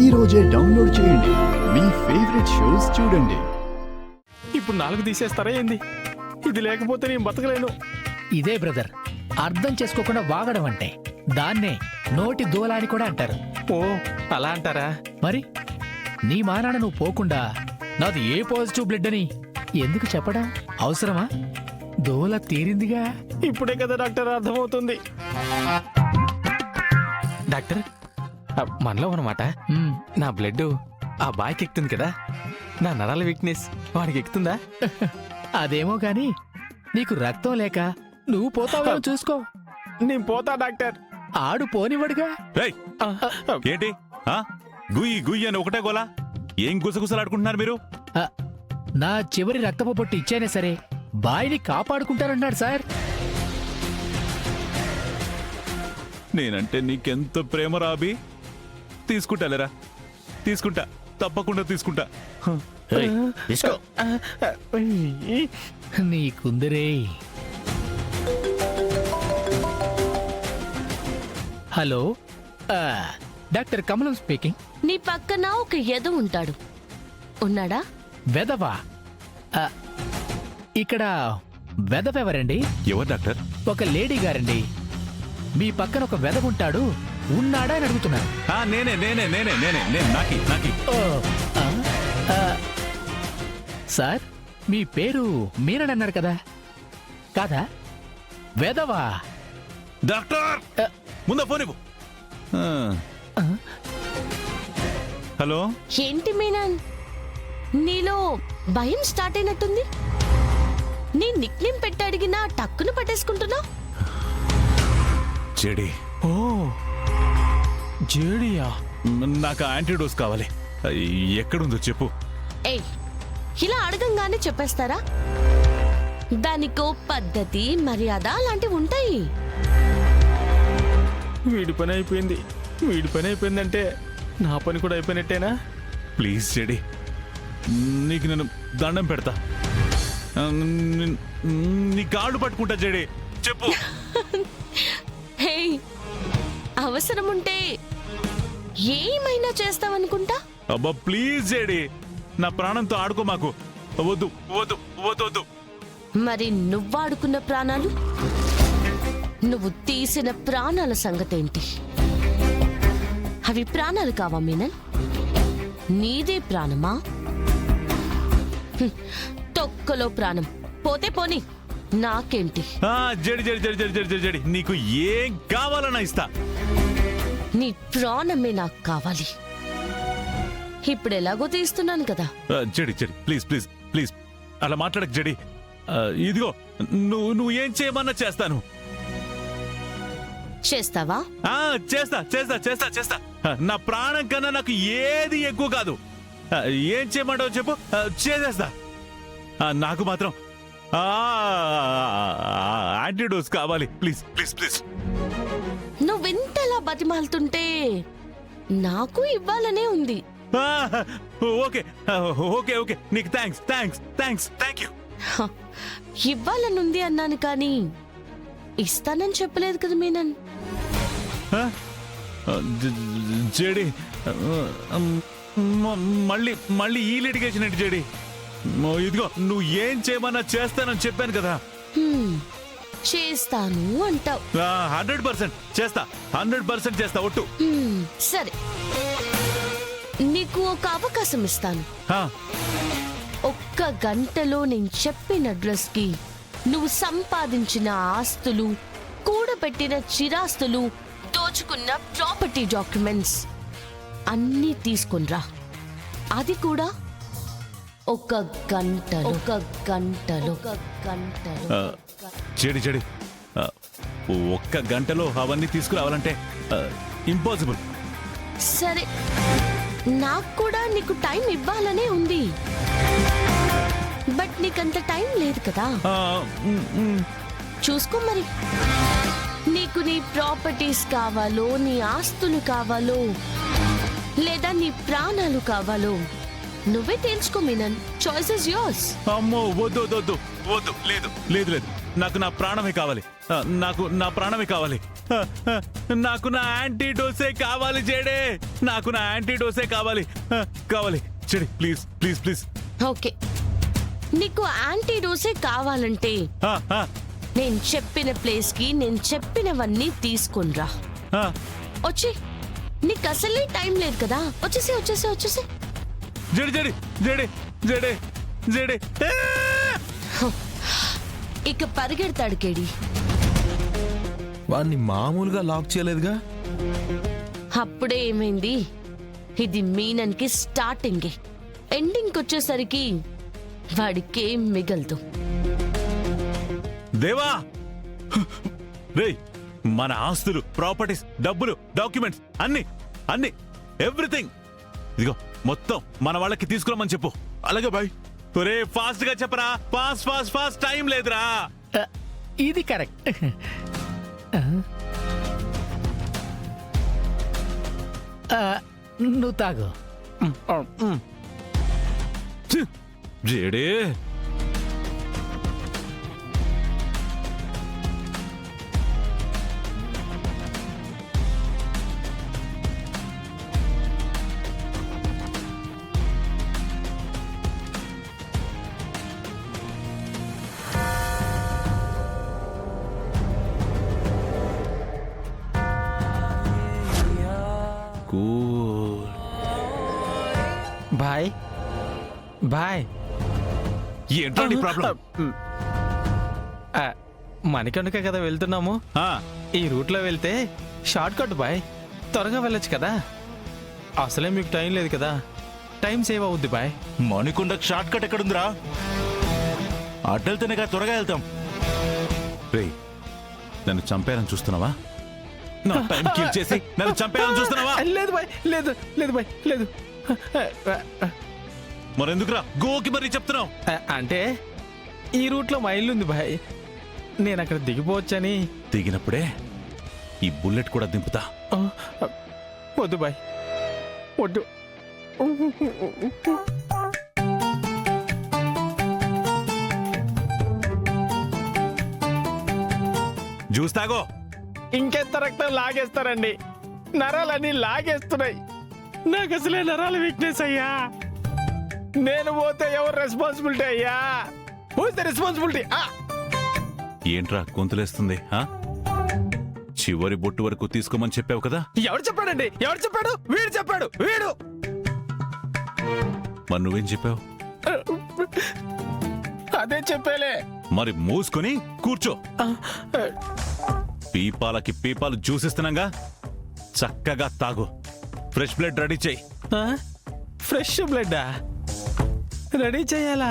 ఈ రోజే డౌన్లోడ్ చేయండి. మీ ఫేవరెట్ షోస్ చూడండి. ఇప్పుడు 4 తీసేస్తారా ఏంది? ఇది లేకపోతే నేను బతకలేను. ఇదే బ్రదర్ అర్థం చేసుకోకుండా వాగడం అంటే. దాన్నే నోటి దూల అని కూడా అంటారు. ఓ అలా అంటారా? మరి నీ మానాన నువ్వు పోకుండా నాది ఏ పాజిటివ్ బ్లడ్ అని ఎందుకు చెప్పడం అవసరమా? దూల తీరిందిగా. ఇప్పుడే కదా డాక్టర్ అర్థమవుతుంది. డాక్టర్ మనలో ఉన్నమాట మ్, నా బ్లడ్ ఆ బాయ్కి ఎక్కుతుంది కదా, నా నరాల వీక్నెస్ వాడికి ఎక్కుతుందా? అదేమో గాని నీకు రక్తం లేక నువ్వు పోతావో చూసుకో. నేను పోతా డాక్టర్. ఆడు పోనివ్వడుగా. ఏయ్, ఏంటి గుయ్యి గుయ్యి అని ఒకటే గోలా? ఏం గుసగుసలాడుకుంటున్నారు మీరు? ఆ, నా చివరి రక్తపు పొట్టు ఇచ్చైనా సరే బాయిని కాపాడుకుంటానన్నాడు సార్. నేనంటే నీకెంత ప్రేమ రాబి. తీసుకుంటాలేరా, తీసుకుంటా, తప్పకుండా తీసుకుంటా. నీకుందరే. హలో, డాక్టర్ కమలం స్పీకింగ్. నీ పక్కన ఒక ఎద ఉంటాడు, ఉన్నాడా? వెదవా? ఆ, ఇక్కడ వెదవెవరండి? ఎవరు డాక్టర్? ఒక లేడీ గారండి. మీ పక్కన ఒక వెదవ ఉంటాడు, ఉన్నాడా అని అడుగుతున్నాను. నేనే నేనే నేనే నేనే నేను నాకి నాకి. ఓ, ఆ, ఆ, సార్ మీ పేరు మీరని అన్నారు కదా, కాదా? వెదవా? డాక్టర్ ముందా ఫోన్ ఇవ్వు. హలో, ఏంటి మీనన్, నీలో భయం స్టార్ట్ అయినట్టుంది. నీ నిక్ నేమ్ పెట్టి అడిగినా టక్కును పట్టేసుకుంటున్నా. చెడి. ఓ జేడియా? నాకు యాంటీడోస్ కావాలి. ఎక్కడుందో చెప్పు. ఏయ్, ఇలా అడగంగానే చెప్పేస్తారా? దానికో పద్ధతి మర్యాద లాంటివి ఉంటాయి. వీడి పని అయిపోయింది. వీడి పని అయిపోయిందంటే నా పని కూడా అయిపోయినట్టేనా? ప్లీజ్ చెడి, నీకు నేను దండం పెడతా. నీ కాళ్ళు పట్టుకుంటా చెడి, చెప్పు. హే, అవసరం ఉంటే ఏమైనా చేస్తావనుకుంటా. అబ్బా ప్లీజ్ చెడి, నా ప్రాణంతో ఆడుకో మాకు. వద్దు వద్దు వద్దు వద్దు. మరి నువ్వాడుకున్న ప్రాణాలు, నువ్వు తీసిన ప్రాణాల సంగతేంటి? అవి ప్రాణాలు కావా మీనన్? నీదే ప్రాణమా? తొక్కలో ప్రాణం పోతే పోని, నాకేంటి? జడి జడి జడి జడి జడి జడి, నీకు ఏం కావాలన్నా ఇస్తా. నీ ప్రాణమే నాకు కావాలి. ఇప్పుడు ఎలాగో తీస్తున్నాను కదా. జడి జడి ప్లీజ్ ప్లీజ్ ప్లీజ్ అలా మాట్లాడక జడి. ఇదిగో నువ్వు ఏం చేయమన్నా చేస్తాను. చేస్తావా? చేస్తా చేస్తా చేస్తా చేస్తా. నా ప్రాణం కన్నా నాకు ఏది ఎక్కువ కాదు. ఏం చేయమంటావు చెప్పు, చేసేస్తా. నాకు మాత్రం యాంటీడోస్ కావాలి ప్లీజ్ ప్లీజ్ ప్లీజ్. నువ్వెంతలా బతిమాలుతుంటే నాకు ఇవ్వాలనే ఉంది. ఓకే ఓకే ఓకే, నీకు thanks thanks thanks thank you. ఇవ్వాలనుంది అన్నాను కానీ ఇస్తానని చెప్పలేదు కదా మీనన్. జేడి, మళ్ళీ మళ్ళీ ఈ లిటిగేషన్ ఏంటి జేడి? ఇదిగో నువ్వు ఏం చేయమన్నా చేస్తానని చెప్పాను కదా. చేస్తాను అంటావు. 100% చేస్తా, 100% చేస్తా, ఒట్టు. సరే, నీకు ఒక అవకాశం ఇస్తాను. ఒక్క గంటలో నేను చెప్పిన అడ్రస్ కి నువ్వు సంపాదించిన ఆస్తులు, కూడబెట్టిన చిరాస్తులు, దోచుకున్న ప్రాపర్టీ డాక్యుమెంట్స్ అన్నీ తీసుకునిరా. అది కూడా ఒక గంటలో. ఒక గంటలో. ఒక గంటలో. చెడి చెడి, ఒక్క గంటలో అవన్నీ తీసుకురావాలంటే ఇంపాసిబుల్. సరే, నాకు కూడా నీకు టైం ఇవ్వాలనే ఉంది, బట్ నీకంత టైం లేదు కదా. చూసుకో మరి, నీకు నీ ప్రాపర్టీస్ కావాలో, నీ ఆస్తులు కావాలో, లేదా నీ ప్రాణాలు కావాలో నువ్వే తేల్చుకో మీనన్. Choice is yours. అమ్మో వద్దు వద్దు వద్దు వద్దు, లేదు లేదు లేదు, నాకు నా ప్రాణమే కావాలి. నాకు నా ప్రాణమే కావాలి. నాకు నా యాంటీ డోసే కావాలి జేడే, నాకు నా యాంటీ డోసే కావాలి కావాలి చెడి, ప్లీజ్ ప్లీజ్ ప్లీజ్. ఓకే, నీకు యాంటీడోసే కావాలంటే నేను చెప్పిన ప్లేస్ కి నేను చెప్పినవన్నీ తీసుకునిరా. వచ్చి, నీకు అసలే టైం లేదు కదా, వచ్చేసి వచ్చేసి వచ్చేసి. జడి జడి జడి జడి జడి. ఇక పరిగెడతాడు కేడి. వాణ్ణి మామూలుగా లాక్ చేయలేదుగా. అప్పుడే ఏమైంది, ఇది మీనన్కి స్టార్టింగ్. ఎండింగ్కి వచ్చేసరికి వాడికేం మిగలదు. దేవా రేయ్, మన ఆస్తులు, ప్రాపర్టీస్, డబ్బులు, డాక్యుమెంట్స్ అన్ని అన్ని ఎవ్రీథింగ్ ఇదిగో మొత్తం మన వాళ్ళకి తీసుకురమ్మని చెప్పు. అలాగే బాయ్. ఒరే ఫాస్ట్ గా చెప్పరా, ఫాస్ట్ ఫాస్ట్ ఫాస్ట్, టైం లేదురా. ఇది కరెక్ట్. నువ్వు తాగు. జేడే బాయ్ బాయ్. ఏంటో నీ ప్రాబ్లం? మణికొండకే కదా వెళ్తున్నాము, ఈ రూట్లో వెళ్తే షార్ట్ కట్ బాయ్, త్వరగా వెళ్ళొచ్చు కదా. అసలే మీకు టైం లేదు కదా, టైం సేవ్ అవుద్ది బాయ్. మణికొండకు షార్ట్ కట్ ఎక్కడుందిరా? అడ్డెళ్తేనే త్వరగా వెళ్తాం. రేయ్, నన్ను చంపేయాలని చూస్తున్నావా? నా టైం కిల్ చేసి నన్ను చంపేయాలని చూస్తున్నావా? లేదు బాయ్, లేదు లేదు బాయ్, లేదు. మరెందుకురా గోకి మరీ చెప్తున్నావు? అంటే ఈ రూట్లో మా ఇల్లు ఉంది బాయ్, నేను అక్కడ దిగిపోవచ్చని. దిగినప్పుడే ఈ బుల్లెట్ కూడా దింపుతా. వద్దు బాయ్, వద్దు. జ్యూస్ తాగో. ఇంకెంత రక్తం లాగేస్తారండి, నరాలన్నీ లాగేస్తున్నాయి. నాకు అసలే నరాల వీక్నెస్ అయ్యా. నేను పోతే ఎవరు రెస్పాన్సిబిలిటీ అయ్యా? Who's the responsibility? ఏంట్రా గొంతులేస్తుంది? చివరి బొట్టు వరకు తీసుకోమని చెప్పావు కదా. ఎవరు చెప్పాడండి? ఎవరు చెప్పాడు? వీడు చెప్పాడు, వీడు. మరి నువ్వేం చెప్పావు? అదే చెప్పేలే. మరి మూసుకొని కూర్చో. పీపాలకి పీపాలు జ్యూస్ ఇస్తున్నాగా, చక్కగా తాగు. ఫ్రెష్ బ్లడ్ రెడీ చేయి. ఫ్రెష్ బ్లడ్ రెడీ చేయాలా?